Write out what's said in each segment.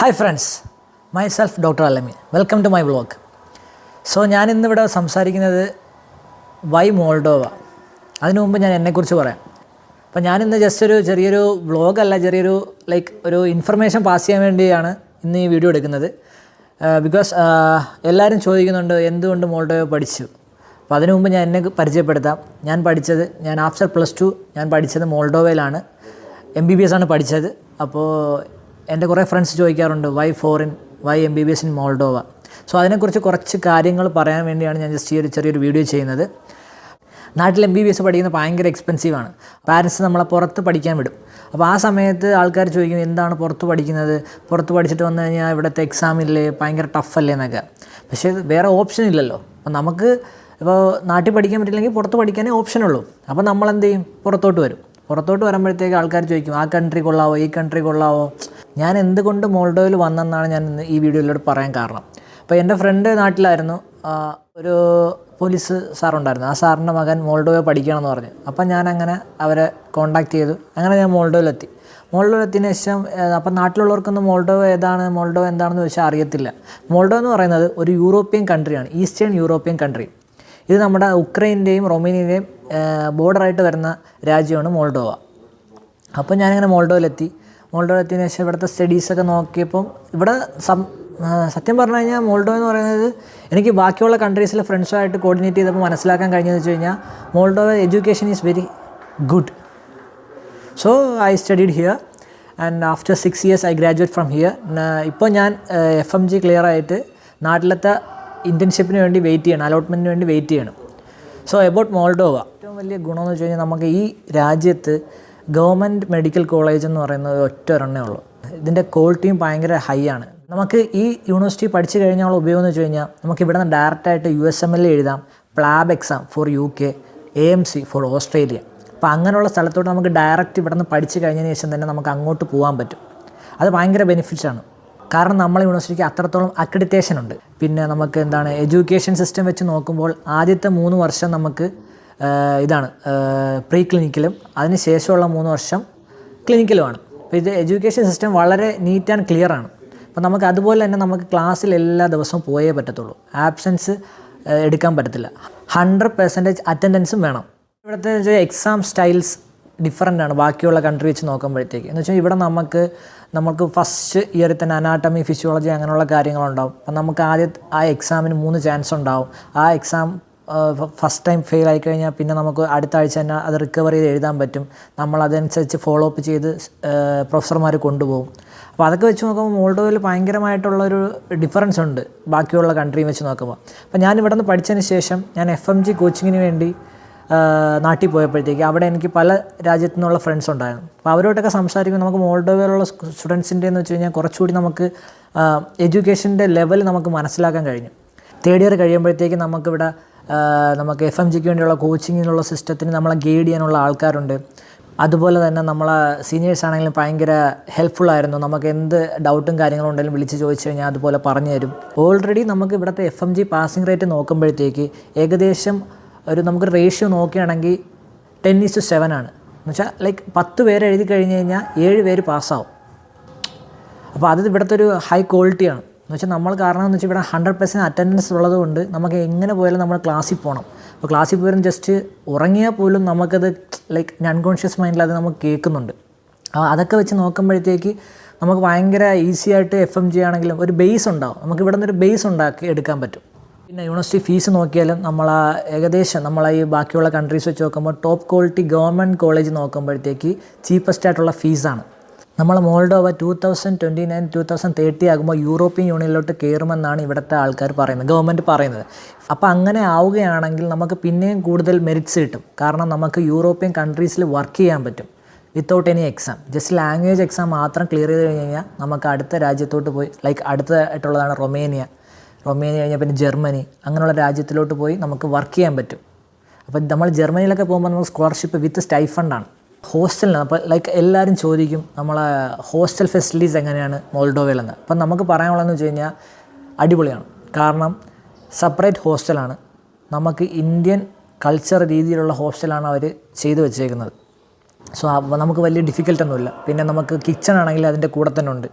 Hi friends, myself Dr. Alami. Welcome to my vlog. So ഞാൻ ഇന്നിവിടെ സംസാരിക്കുന്നത് Y Moldova. അതിനു മുമ്പ് ഞാൻ എന്നെക്കുറിച്ച് പറയാം. അപ്പോൾ ഞാനിന്ന് ജസ്റ്റ് ഒരു ചെറിയൊരു വ്ളോഗല്ല, ചെറിയൊരു ഒരു ഇൻഫർമേഷൻ പാസ് ചെയ്യാൻ വേണ്ടിയാണ് ഇന്ന് ഈ വീഡിയോ എടുക്കുന്നത്. ബിക്കോസ് എല്ലാവരും ചോദിക്കുന്നുണ്ട് എന്തുകൊണ്ട് മോൾഡോവ പഠിച്ചു. അപ്പോൾ അതിനു മുമ്പ് ഞാൻ എന്നെ പരിചയപ്പെടുത്താം. ഞാൻ ആഫ്റ്റർ +2 ഞാൻ പഠിച്ചത് മോൾഡോവയിലാണ്. MBBS ആണ് പഠിച്ചത്. അപ്പോൾ എൻ്റെ കുറേ ഫ്രണ്ട്സ് ചോദിക്കാറുണ്ട് why MBBS in Moldova. So അതിനെക്കുറിച്ച് കുറച്ച് കാര്യങ്ങൾ പറയാൻ വേണ്ടിയാണ് ഞാൻ ജസ്റ്റ് ഈ ഒരു ചെറിയൊരു വീഡിയോ ചെയ്യുന്നത്. നാട്ടിൽ MBBS പഠിക്കുന്നത് ഭയങ്കര എക്സ്പെൻസീവാണ്. പാരൻസ് നമ്മളെ പുറത്ത് പഠിക്കാൻ വിടും. അപ്പോൾ ആ സമയത്ത് ആൾക്കാർ ചോദിക്കും എന്താണ് പുറത്ത് പഠിക്കുന്നത്, പുറത്ത് പഠിച്ചിട്ട് വന്നു കഴിഞ്ഞാൽ ഇവിടുത്തെ എക്സാമില്ലേ ഭയങ്കര ടഫല്ലേ എന്നൊക്കെ. പക്ഷേ വേറെ ഓപ്ഷൻ ഇല്ലല്ലോ. അപ്പോൾ നമുക്ക് ഇപ്പോൾ നാട്ടിൽ പഠിക്കാൻ പറ്റില്ലെങ്കിൽ പുറത്ത് പഠിക്കാനേ ഓപ്ഷനുള്ളൂ. അപ്പോൾ നമ്മളെന്ത് ചെയ്യും, പുറത്തോട്ട് വരുമ്പോഴത്തേക്ക് ആൾക്കാർ ചോദിക്കും ആ കൺട്രി കൊള്ളാവോ, ഈ കൺട്രി കൊള്ളാവോ. ഞാൻ എന്തുകൊണ്ട് മോൾഡോയിൽ വന്നെന്നാണ് ഞാൻ ഇന്ന് ഈ വീഡിയോയിലൂടെ പറയാൻ കാരണം. അപ്പോൾ എൻ്റെ ഫ്രണ്ട് നാട്ടിലായിരുന്നു, ഒരു പോലീസ് സാറുണ്ടായിരുന്നു. ആ സാറിൻ്റെ മകൻ മോൾഡോയിൽ പഠിക്കണമെന്ന് പറഞ്ഞു. അപ്പം ഞാനങ്ങനെ അവരെ കോൺടാക്റ്റ് ചെയ്തു. അങ്ങനെ ഞാൻ മോൾഡോയിലെത്തിയതിന് ശേഷം അപ്പം നാട്ടിലുള്ളവർക്കൊന്നും മോൾഡോവ എന്താണെന്ന് ചോദിച്ചാൽ അറിയത്തില്ല. മോൾഡോവ എന്ന് പറയുന്നത് ഒരു യൂറോപ്യൻ കൺട്രിയാണ്, ഈസ്റ്റേൺ യൂറോപ്യൻ കൺട്രി. ഇത് നമ്മുടെ ഉക്രൈൻ്റെയും റൊമേനിയയുടെയും ബോർഡറായിട്ട് വരുന്ന രാജ്യമാണ് മോൾഡോവ. അപ്പോൾ ഞാനിങ്ങനെ മോൾഡോയിലെത്തിയതിനു ശേഷം ഇവിടുത്തെ സ്റ്റഡീസൊക്കെ നോക്കിയപ്പം ഇവിടെ സത്യം പറഞ്ഞു കഴിഞ്ഞാൽ മോൾഡോവ എന്ന് പറയുന്നത് എനിക്ക് ബാക്കിയുള്ള കൺട്രീസിലെ ഫ്രണ്ട്സുമായിട്ട് കോർഡിനേറ്റ് ചെയ്തപ്പോൾ മനസ്സിലാക്കാൻ കഴിഞ്ഞതെന്ന് വെച്ച് കഴിഞ്ഞാൽ Moldova education is very good. So I studied here and after 6 years I graduate from here. ഇപ്പോൾ ഞാൻ FMG ക്ലിയർ ആയിട്ട് നാട്ടിലത്തെ ഇൻറ്റേൺഷിപ്പിന് വേണ്ടി അലോട്ട്മെൻറ്റിന് വേണ്ടി വെയിറ്റ് ചെയ്യണം. സോ എബൌട്ട് മോൾഡോവ ഏറ്റവും വലിയ ഗുണമെന്ന് വെച്ച് കഴിഞ്ഞാൽ നമുക്ക് ഈ രാജ്യത്ത് ഗവൺമെൻറ് മെഡിക്കൽ കോളേജ് എന്ന് പറയുന്നത് ഒറ്റൊരെണ്ണേ ഉള്ളൂ. ഇതിൻ്റെ ക്വാളിറ്റിയും ഭയങ്കര ഹൈ ആണ്. നമുക്ക് ഈ യൂണിവേഴ്സിറ്റി പഠിച്ചു കഴിഞ്ഞാൽ ഉപയോഗം എന്ന് വെച്ച് കഴിഞ്ഞാൽ നമുക്ക് ഇവിടെ നിന്ന് ഡയറക്റ്റായിട്ട് USMLE എഴുതാം, PLAB exam for UK, AMC for Australia. അപ്പോൾ അങ്ങനെയുള്ള സ്ഥലത്തോട്ട് നമുക്ക് ഡയറക്റ്റ് ഇവിടെ നിന്ന് പഠിച്ചു കഴിഞ്ഞതിന് ശേഷം തന്നെ നമുക്ക് അങ്ങോട്ട് പോകാൻ പറ്റും. അത് ഭയങ്കര ബെനിഫിറ്റ്സാണ്. കാരണം നമ്മളെ യൂണിവേഴ്സിറ്റിക്ക് അത്രത്തോളം അക്രഡിറ്റേഷൻ ഉണ്ട്. പിന്നെ നമുക്ക് എഡ്യൂക്കേഷൻ സിസ്റ്റം വെച്ച് നോക്കുമ്പോൾ ആദ്യത്തെ 3 വർഷം നമുക്ക് പ്രീ ക്ലിനിക്കലും അതിന് ശേഷമുള്ള 3 വർഷം ക്ലിനിക്കലുമാണ്. അപ്പോൾ ഇത് എഡ്യൂക്കേഷൻ സിസ്റ്റം വളരെ നീറ്റ് ആൻഡ് ക്ലിയർ ആണ്. അപ്പോൾ നമുക്ക് അതുപോലെ തന്നെ നമുക്ക് ക്ലാസ്സിൽ എല്ലാ ദിവസവും പോയേ പറ്റത്തുള്ളൂ. ആബ്സെൻസ് എടുക്കാൻ പറ്റത്തില്ല. 100% അറ്റൻഡൻസും വേണം. ഇവിടുത്തെ എക്സാം സ്റ്റൈൽസ് ഡിഫറൻ്റ് ആണ് ബാക്കിയുള്ള കൺട്രി വെച്ച് നോക്കുമ്പോഴത്തേക്ക്. എന്ന് വെച്ചാൽ ഇവിടെ നമുക്ക് ഫസ്റ്റ് ഇയറിൽ തന്നെ അനാട്ടമി, ഫിസിയോളജി അങ്ങനെയുള്ള കാര്യങ്ങളുണ്ടാവും. അപ്പം നമുക്ക് ആ എക്സാമിന് 3 ചാൻസ് ഉണ്ടാവും. ആ എക്സാം ഫസ്റ്റ് ടൈം ഫെയിൽ ആയിക്കഴിഞ്ഞാൽ പിന്നെ നമുക്ക് അടുത്ത ആഴ്ച തന്നെ അത് റിക്കവർ ചെയ്ത് എഴുതാൻ പറ്റും. നമ്മളതനുസരിച്ച് ഫോളോ അപ്പ് ചെയ്ത് പ്രൊഫസർമാർ കൊണ്ടുപോകും. അപ്പോൾ അതൊക്കെ വെച്ച് നോക്കുമ്പോൾ മോൾഡോവയിൽ ഭയങ്കരമായിട്ടുള്ളൊരു ഡിഫറൻസ് ഉണ്ട് ബാക്കിയുള്ള കൺട്രിയും വെച്ച് നോക്കുമ്പോൾ. അപ്പോൾ ഞാൻ ഇവിടെ നിന്ന് പഠിച്ചതിന് ശേഷം ഞാൻ FMG കോച്ചിങ്ങിന് വേണ്ടി നാട്ടിൽ പോയപ്പോഴത്തേക്ക് അവിടെ എനിക്ക് പല രാജ്യത്തു നിന്നുള്ള ഫ്രണ്ട്സ് ഉണ്ടായിരുന്നു. അപ്പോൾ അവരോടൊക്കെ സംസാരിക്കുമ്പോൾ നമുക്ക് മോൾഡോവയിലുള്ള സ്റ്റുഡൻസിൻ്റെ എന്ന് വെച്ച് കഴിഞ്ഞാൽ കുറച്ചുകൂടി നമുക്ക് എഡ്യൂക്കേഷൻ്റെ ലെവൽ നമുക്ക് മനസ്സിലാക്കാൻ കഴിഞ്ഞു. 3rd ഇയർ കഴിയുമ്പോഴത്തേക്ക് നമുക്ക് FMGക്ക് വേണ്ടിയുള്ള കോച്ചിങ്ങിനുള്ള സിസ്റ്റത്തിന് നമ്മളെ ഗൈഡ് ചെയ്യാനുള്ള ആൾക്കാരുണ്ട്. അതുപോലെ തന്നെ നമ്മളെ സീനിയേഴ്സ് ആണെങ്കിലും ഭയങ്കര ഹെൽപ്ഫുള്ളായിരുന്നു. നമുക്ക് എന്ത് ഡൗട്ടും കാര്യങ്ങളും ഉണ്ടെങ്കിലും വിളിച്ച് ചോദിച്ചു കഴിഞ്ഞാൽ അതുപോലെ പറഞ്ഞു തരും. ഓൾറെഡി നമുക്ക് ഇവിടുത്തെ FMG പാസിംഗ് റേറ്റ് നോക്കുമ്പോഴത്തേക്ക് ഏകദേശം നമുക്ക് റേഷ്യോ നോക്കുകയാണെങ്കിൽ 10:7 ആണ്. എന്ന് വെച്ചാൽ 10 പേര് എഴുതി കഴിഞ്ഞ് കഴിഞ്ഞാൽ 7 പേര് പാസ്സാവും. അപ്പോൾ അത് ഇവിടുത്തെ ഒരു ഹൈ ക്വാളിറ്റിയാണ്. എന്ന് വെച്ചാൽ നമ്മൾ കാരണം എന്ന് വെച്ചാൽ ഇവിടെ 100% അറ്റൻഡൻസ് ഉള്ളത് കൊണ്ട് നമുക്ക് എങ്ങനെ പോയാലും നമ്മൾ ക്ലാസ്സിൽ പോകണം. അപ്പോൾ ക്ലാസ്സിൽ പോയാലും ജസ്റ്റ് ഉറങ്ങിയാൽ പോലും നമുക്കത് അൺകോൺഷ്യസ് മൈൻഡിൽ അത് നമുക്ക് കേൾക്കുന്നുണ്ട്. അതൊക്കെ വെച്ച് നോക്കുമ്പോഴത്തേക്ക് നമുക്ക് ഭയങ്കര ഈസി ആയിട്ട് FMG ആണെങ്കിലും ഒരു ബേസ് ഉണ്ടാവും. നമുക്ക് ഇവിടെ നിന്നൊരു ബേസ് ഉണ്ടാക്കി എടുക്കാൻ പറ്റും. പിന്നെ യൂണിവേഴ്സിറ്റി ഫീസ് നോക്കിയാലും ഏകദേശം ഈ ബാക്കിയുള്ള കൺട്രീസ് വെച്ച് നോക്കുമ്പോൾ ടോപ്പ് ക്വാളിറ്റി ഗവൺമെൻറ് കോളേജ് നോക്കുമ്പോഴത്തേക്ക് ചീപ്പസ്റ്റ് ആയിട്ടുള്ള ഫീസാണ്. മോൾഡോവ 2029-2030 ആകുമ്പോൾ യൂറോപ്യൻ യൂണിയനിലോട്ട് കയറുമെന്നാണ് ഇവിടുത്തെ ആൾക്കാർ പറയുന്നത്, ഗവൺമെൻറ് പറയുന്നത്. അപ്പോൾ അങ്ങനെ ആവുകയാണെങ്കിൽ നമുക്ക് പിന്നെയും കൂടുതൽ മെറിറ്റ്സ് കിട്ടും. കാരണം നമുക്ക് യൂറോപ്യൻ കൺട്രീസിൽ വർക്ക് ചെയ്യാൻ പറ്റും without any exam. Just language exam മാത്രം ക്ലിയർ ചെയ്ത് കഴിഞ്ഞ് കഴിഞ്ഞാൽ നമുക്ക് അടുത്ത രാജ്യത്തോട്ട് പോയി അടുത്തതായിട്ടുള്ളതാണ് റൊമേനിയ കഴിഞ്ഞാൽ പിന്നെ ജർമ്മനി, അങ്ങനെയുള്ള രാജ്യത്തിലോട്ട് പോയി നമുക്ക് വർക്ക് ചെയ്യാൻ പറ്റും. അപ്പോൾ നമ്മൾ ജർമ്മനിയിലൊക്കെ പോകുമ്പോൾ നമുക്ക് സ്കോളർഷിപ്പ് വിത്ത് സ്റ്റൈഫണ്ടാണ്. ഹോസ്റ്റലിന് അപ്പോൾ എല്ലാവരും ചോദിക്കും നമ്മളെ ഹോസ്റ്റൽ ഫെസിലിറ്റീസ് എങ്ങനെയാണ് മോൾഡോവയിലെന്ന്. അപ്പം നമുക്ക് പറയാനുള്ളതെന്ന് വെച്ച് കഴിഞ്ഞാൽ അടിപൊളിയാണ്. കാരണം സെപ്പറേറ്റ് ഹോസ്റ്റലാണ്. നമുക്ക് ഇന്ത്യൻ കൾച്ചർ രീതിയിലുള്ള ഹോസ്റ്റലാണ് അവർ ചെയ്തു വെച്ചേക്കുന്നത്. സോ നമുക്ക് വലിയ ഡിഫിക്കൽട്ടൊന്നുമില്ല. പിന്നെ നമുക്ക് കിച്ചൺ ആണെങ്കിൽ അതിൻ്റെ കൂടെ തന്നെ ഉണ്ട്.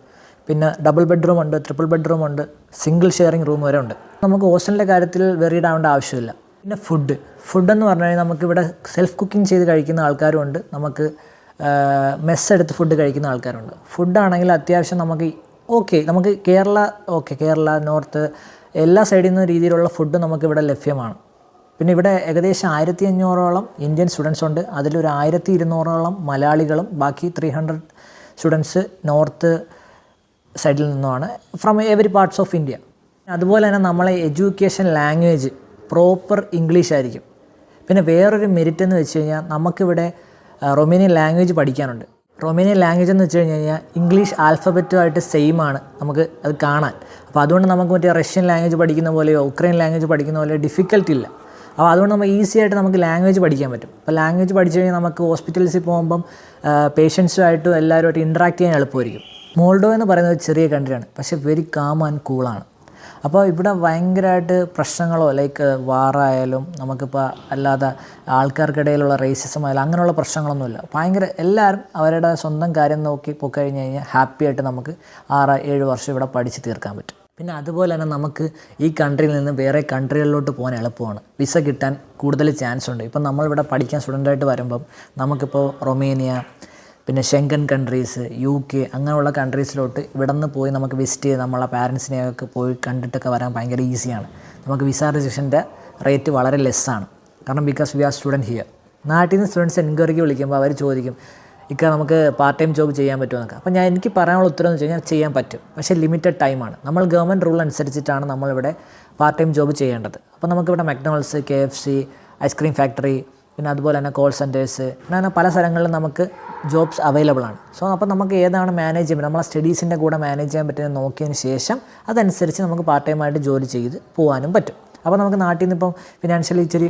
പിന്നെ ഡബിൾ ബെഡ്റൂം ഉണ്ട്, ട്രിപ്പിൾ ബെഡ്റൂം ഉണ്ട്, സിംഗിൾ ഷെയറിംഗ് റൂം വരെ ഉണ്ട്. നമുക്ക് ഹോസ്റ്റലിൻ്റെ കാര്യത്തിൽ വെറീഡ് ആവേണ്ട ആവശ്യമില്ല. പിന്നെ ഫുഡെന്ന് പറഞ്ഞു കഴിഞ്ഞാൽ നമുക്കിവിടെ സെൽഫ് കുക്കിംഗ് ചെയ്ത് കഴിക്കുന്ന ആൾക്കാരും ഉണ്ട്, നമുക്ക് മെസ്സ് എടുത്ത് ഫുഡ് കഴിക്കുന്ന ആൾക്കാരുണ്ട്. ഫുഡാണെങ്കിൽ അത്യാവശ്യം നമുക്ക് കേരള നോർത്ത് എല്ലാ സൈഡിൽ നിന്ന് രീതിയിലുള്ള ഫുഡ് നമുക്കിവിടെ ലഭ്യമാണ്. പിന്നെ ഇവിടെ ഏകദേശം 1500ഓളം ഇന്ത്യൻ സ്റ്റുഡൻസ് ഉണ്ട്. അതിലൊരു 1200ഓളം മലയാളികളും ബാക്കി 300 സ്റ്റുഡൻസ് നോർത്ത് സൈഡിൽ നിന്നുമാണ്, from every parts of India. അതുപോലെ തന്നെ നമ്മളെ എഡ്യൂക്കേഷൻ ലാംഗ്വേജ് പ്രോപ്പർ ഇംഗ്ലീഷ് ആയിരിക്കും. പിന്നെ വേറൊരു മെരിറ്റ് എന്ന് വെച്ച് കഴിഞ്ഞാൽ നമുക്കിവിടെ റൊമേനിയൻ ലാംഗ്വേജ് പഠിക്കാനുണ്ട്. റൊമേനിയൻ ലാംഗ്വേജ് എന്ന് വെച്ച് കഴിഞ്ഞാൽ ഇംഗ്ലീഷ് ആൽഫബറ്റുമായിട്ട് സെയിം ആണ് നമുക്ക് അത് കാണാൻ. അപ്പോൾ അതുകൊണ്ട് നമുക്ക് മറ്റേ റഷ്യൻ ലാംഗ്വേജ് പഠിക്കുന്ന പോലെയോ ഉക്രൈൻ ലാംഗ്വേജ് പഠിക്കുന്ന പോലെയോ ഡിഫിക്കൽട്ടി ഇല്ല. അപ്പോൾ അതുകൊണ്ട് നമുക്ക് ഈസി ആയിട്ട് നമുക്ക് ലാംഗ്വേജ് പഠിക്കാൻ പറ്റും. അപ്പോൾ ലാംഗ്വേജ് പഠിച്ചു കഴിഞ്ഞാൽ നമുക്ക് ഹോസ്പിറ്റൽസിൽ പോകുമ്പം പേഷ്യൻസുമായിട്ടും എല്ലാവരുമായിട്ട് ഇൻട്രാക്ട് ചെയ്യാൻ എളുപ്പമായിരിക്കും. മോൾഡോ എന്ന് പറയുന്നത് ചെറിയ കൺട്രിയാണ്, പക്ഷേ വെരി കാം ആൻഡ് കൂളാണ്. അപ്പോൾ ഇവിടെ ഭയങ്കരമായിട്ട് പ്രശ്നങ്ങളോ ലൈക്ക് വാറായാലും നമുക്കിപ്പോൾ അല്ലാതെ ആൾക്കാർക്കിടയിലുള്ള റേസിസം ആയാലും അങ്ങനെയുള്ള പ്രശ്നങ്ങളൊന്നുമില്ല. എല്ലാവരും അവരുടെ സ്വന്തം കാര്യം നോക്കി പോയിക്കഴിഞ്ഞ് കഴിഞ്ഞാൽ ഹാപ്പി ആയിട്ട് നമുക്ക് 6-7 വർഷം ഇവിടെ പഠിച്ച് തീർക്കാൻ പറ്റും. പിന്നെ അതുപോലെ തന്നെ നമുക്ക് ഈ കൺട്രിയിൽ നിന്ന് വേറെ കൺട്രികളിലോട്ട് പോകാൻ എളുപ്പമാണ്. വിസ കിട്ടാൻ കൂടുതൽ ചാൻസ് ഉണ്ട്. ഇപ്പം നമ്മളിവിടെ പഠിക്കാൻ സ്റ്റുഡൻ്റായിട്ട് വരുമ്പം നമുക്കിപ്പോൾ റൊമേനിയ, പിന്നെ ഷെങ്കൻ കൺട്രീസ്, UK അങ്ങനെയുള്ള കൺട്രീസിലോട്ട് ഇവിടെ നിന്ന് പോയി നമുക്ക് വിസിറ്റ് ചെയ്ത് നമ്മളെ പാരൻസിനെയൊക്കെ പോയി കണ്ടിട്ടൊക്കെ വരാൻ ഭയങ്കര ഈസിയാണ്. നമുക്ക് വിസ രജിസ്ട്രേഷൻ്റെ റേറ്റ് വളരെ ലെസ്സാണ്. കാരണം because we are student here. നാട്ടിൽ നിന്ന് സ്റ്റുഡൻസ് എൻക്വയറിക്ക് വിളിക്കുമ്പോൾ അവർ ചോദിക്കും നമുക്ക് പാർട്ട് ടൈം ജോബ് ചെയ്യാൻ പറ്റുമോ എന്നൊക്കെ. അപ്പോൾ എനിക്ക് പറയാനുള്ള ഉത്തരം എന്ന് വെച്ച് കഴിഞ്ഞാൽ ചെയ്യാൻ പറ്റും, പക്ഷേ ലിമിറ്റഡ് ടൈമാണ്. നമ്മൾ ഗവൺമെൻറ് റൂൾ അനുസരിച്ചിട്ടാണ് നമ്മളിവിടെ പാർട്ട് ടൈം ജോബ് ചെയ്യേണ്ടത്. അപ്പോൾ നമുക്കിവിടെ മക്ഡൊണാൾഡ്സ്, KFC, ഐസ്ക്രീം ഫാക്ടറി, പിന്നെ അതുപോലെ തന്നെ കോൾ സെൻറ്റേഴ്സ്, അങ്ങനെ പല സ്ഥലങ്ങളിലും നമുക്ക് ജോബ്സ് അവൈലബിൾ ആണ്. സോ അപ്പോൾ നമുക്ക് ഏതാണ് മാനേജ് ചെയ്യാൻ പറ്റും, നമ്മളെ സ്റ്റഡീസിൻ്റെ കൂടെ മാനേജ് ചെയ്യാൻ പറ്റുന്നത് നോക്കിയതിന് ശേഷം അതനുസരിച്ച് നമുക്ക് പാർട്ട് ടൈമായിട്ട് ജോലി ചെയ്ത് പോകാനും പറ്റും. അപ്പോൾ നമുക്ക് നാട്ടിൽ നിന്ന് ഇപ്പം ഫിനാൻഷ്യലി ഇച്ചിരി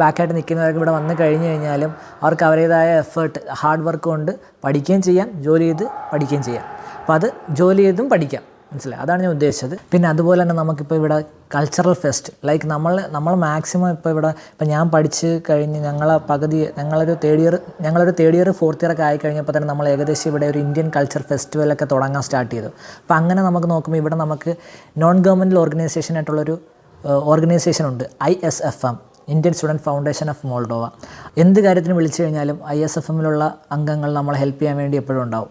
ബാക്കായിട്ട് നിൽക്കുന്നവർക്ക് ഇവിടെ വന്നു കഴിഞ്ഞ് കഴിഞ്ഞാലും അവർക്ക് അവരുടേതായ എഫേർട്ട്, ഹാർഡ് വർക്ക് കൊണ്ട് പഠിക്കുകയും ചെയ്യാം, ജോലി ചെയ്ത് പഠിക്കുകയും ചെയ്യാം. അപ്പോൾ അത് ജോലി ചെയ്തും പഠിക്കാം, മനസ്സിലായി? അതാണ് ഞാൻ ഉദ്ദേശിച്ചത്. പിന്നെ അതുപോലെ തന്നെ നമുക്കിപ്പോൾ ഇവിടെ കൾച്ചറൽ ഫെസ്റ്റ് ലൈക്ക് നമ്മൾ മാക്സിമം ഇപ്പം ഞാൻ പഠിച്ച് കഴിഞ്ഞ് ഞങ്ങളൊരു തേർഡ് ഇയർ ഫോർത്ത് ഇയർ ഒക്കെ ആയിക്കഴിഞ്ഞപ്പോൾ തന്നെ നമ്മൾ ഏകദേശം ഇവിടെ ഒരു ഇന്ത്യൻ കൾച്ചർ ഫെസ്റ്റിവലൊക്കെ തുടങ്ങാൻ സ്റ്റാർട്ട് ചെയ്തു. അപ്പോൾ അങ്ങനെ നമുക്ക് നോക്കുമ്പോൾ ഇവിടെ നമുക്ക് നോൺ ഗവൺമെൻറ്റൽ ഓർഗനൈസേഷനായിട്ടുള്ളൊരു ഓർഗനൈസേഷൻ ഉണ്ട്, ISFM, Indian student foundation of Moldova. എന്ത് കാര്യത്തിന് വിളിച്ചു കഴിഞ്ഞാലും ISFMലുള്ള അംഗങ്ങൾ നമ്മളെ ഹെൽപ്പ് ചെയ്യാൻ വേണ്ടി എപ്പോഴും ഉണ്ടാവും.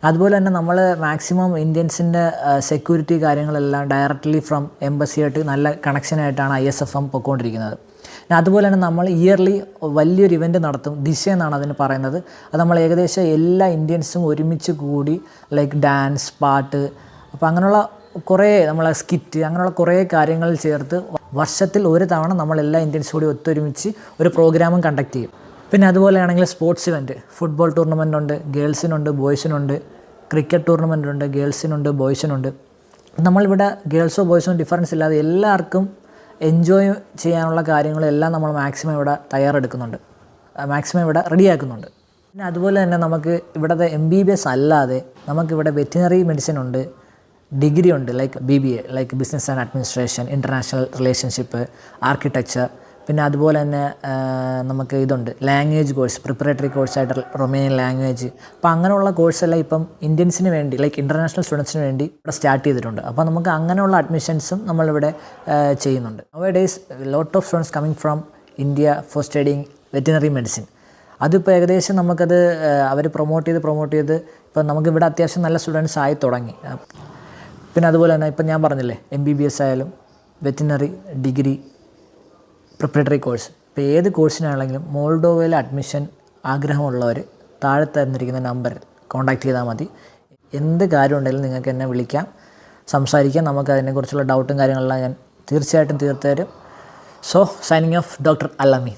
അതുപോലെ തന്നെ നമ്മൾ മാക്സിമം ഇന്ത്യൻസിൻ്റെ സെക്യൂരിറ്റി കാര്യങ്ങളെല്ലാം ഡയറക്റ്റ്ലി ഫ്രം എംബസിയായിട്ട് നല്ല കണക്ഷനായിട്ടാണ് ISFM പൊയ്ക്കൊണ്ടിരിക്കുന്നത്. അതുപോലെ തന്നെ നമ്മൾ ഇയർലി വലിയൊരു ഇവൻറ്റ് നടത്തും, ദിശ എന്നാണ് അതിന് പറയുന്നത്. അത് നമ്മൾ ഏകദേശം എല്ലാ ഇന്ത്യൻസും ഒരുമിച്ച് കൂടി ലൈക്ക് ഡാൻസ്, പാട്ട്, അപ്പോൾ അങ്ങനെയുള്ള കുറേ നമ്മളെ സ്കിറ്റ്, അങ്ങനെയുള്ള കുറേ കാര്യങ്ങൾ ചേർത്ത് വർഷത്തിൽ ഒരു തവണ നമ്മളെല്ലാ ഇന്ത്യൻസും കൂടി ഒത്തൊരുമിച്ച് ഒരു പ്രോഗ്രാമും കണ്ടക്ട് ചെയ്യും. പിന്നെ അതുപോലെയാണെങ്കിൽ സ്പോർട്സ് ഇവൻറ്റ്, ഫുട്ബോൾ ടൂർണമെൻ്റ് ഉണ്ട്, ഗേൾസിനുണ്ട്, ബോയ്സിനുണ്ട്. ക്രിക്കറ്റ് ടൂർണമെൻ്റ് ഉണ്ട്, ഗേൾസിനുണ്ട്, ബോയ്സിനുണ്ട്. നമ്മളിവിടെ ഗേൾസോ ബോയ്സോ ഡിഫറൻസ് ഇല്ലാതെ എല്ലാവർക്കും എൻജോയ് ചെയ്യാനുള്ള കാര്യങ്ങളെല്ലാം നമ്മൾ മാക്സിമം ഇവിടെ തയ്യാറെടുക്കുന്നുണ്ട്, മാക്സിമം ഇവിടെ റെഡിയാക്കുന്നുണ്ട്. പിന്നെ അതുപോലെ തന്നെ നമുക്ക് ഇവിടുത്തെ MBBS അല്ലാതെ നമുക്കിവിടെ വെറ്റിനറി മെഡിസിൻ ഉണ്ട്, ഡിഗ്രി ഉണ്ട് like BBA like business and administration, international relationship, architecture. പിന്നെ അതുപോലെ തന്നെ നമുക്ക് ഇതുണ്ട് ലാംഗ്വേജ് കോഴ്സ്, പ്രിപ്പറേറ്ററി കോഴ്സായിട്ട് റൊമേനിയൻ ലാംഗ്വേജ്. അപ്പോൾ അങ്ങനെയുള്ള കോഴ്സെല്ലാം ഇപ്പം ഇന്ത്യൻസിന് വേണ്ടി ലൈക്ക് ഇൻ്റർനാഷണൽ സ്റ്റുഡൻസിന് വേണ്ടി ഇവിടെ സ്റ്റാർട്ട് ചെയ്തിട്ടുണ്ട്. അപ്പോൾ നമുക്ക് അങ്ങനെയുള്ള അഡ്മിഷൻസും നമ്മളിവിടെ ചെയ്യുന്നുണ്ട്. Now days lot of students coming from India for studying veterinary medicine. അതിപ്പോൾ ഏകദേശം നമുക്കത് അവർ പ്രൊമോട്ട് ചെയ്ത് ഇപ്പം നമുക്കിവിടെ അത്യാവശ്യം നല്ല സ്റ്റുഡൻസ് ആയി തുടങ്ങി. പിന്നെ അതുപോലെ തന്നെ ഇപ്പം ഞാൻ പറഞ്ഞില്ലേ MBBS ആയാലും വെറ്റിനറി, ഡിഗ്രി, പ്രിപ്പറേറ്ററി കോഴ്സ്, ഇപ്പോൾ ഏത് കോഴ്സിനാണെങ്കിലും മോൾഡോവയിൽ അഡ്മിഷൻ ആഗ്രഹമുള്ളവർ താഴെ തന്നിരിക്കുന്ന നമ്പറിൽ കോൺടാക്റ്റ് ചെയ്താൽ മതി. എന്ത് കാര്യം ഉണ്ടെങ്കിലും നിങ്ങൾക്ക് എന്നെ വിളിക്കാം, സംസാരിക്കാം. നമുക്ക് അതിനെക്കുറിച്ചുള്ള ഡൗട്ടും കാര്യങ്ങളെല്ലാം ഞാൻ തീർച്ചയായിട്ടും തീർത്തുതരും. സോ സൈനിങ് ഓഫ്, ഡോക്ടർ അൽ അമീൻ.